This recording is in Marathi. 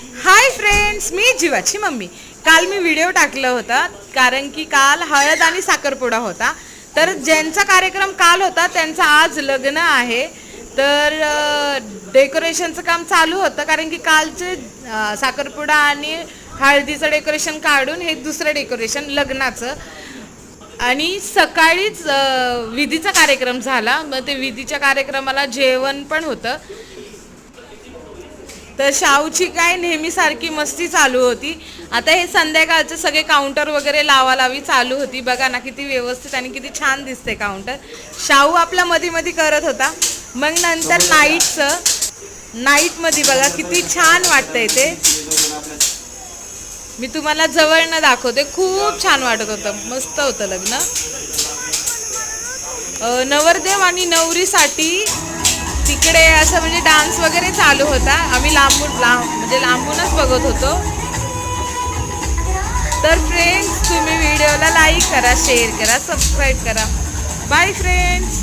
हाय फ्रेंड्स, मी जीवाची मम्मी। काल मी व्हिडिओ टाकला होता कारण की काल हळद आणि साखरपुडा होता। तर ज्यांचा कार्यक्रम काल होता त्यांचा आज लग्न आहे। तर डेकोरेशनचं काम चालू होतं कारण की कालचे साखरपुडा आणि हळदीचं डेकोरेशन काढून हे दुसरं डेकोरेशन लग्नाचं। आणि सकाळीच विधीचा कार्यक्रम झाला। मग ते विधीच्या कार्यक्रमाला जेवण पण होतं। तर शाहूची काय नेहमीसारखी मस्ती चालू होती। आता हे संध्याकाळचे सगळे काउंटर वगैरे लावालावी चालू होती। बघा ना किती व्यवस्थित आणि किती छान दिसते काउंटर। शाहू आपला मध्ये मध्ये करत होता। मग नंतर नाईटमध्ये बघा किती छान वाटतंय ते। मी तुम्हाला जवळनं दाखवते, खूप छान वाटत होतं, मस्त होतं लग्न। नवरदेव आणि नवरीसाठी तिकडे असं म्हणजे डान्स वगैरे चालू होता। आम्ही लांबूनच बघत होतो। तर फ्रेंड्स, तुम्ही व्हिडिओला लाईक करा, शेअर करा, सबस्क्राईब करा। Bye friends.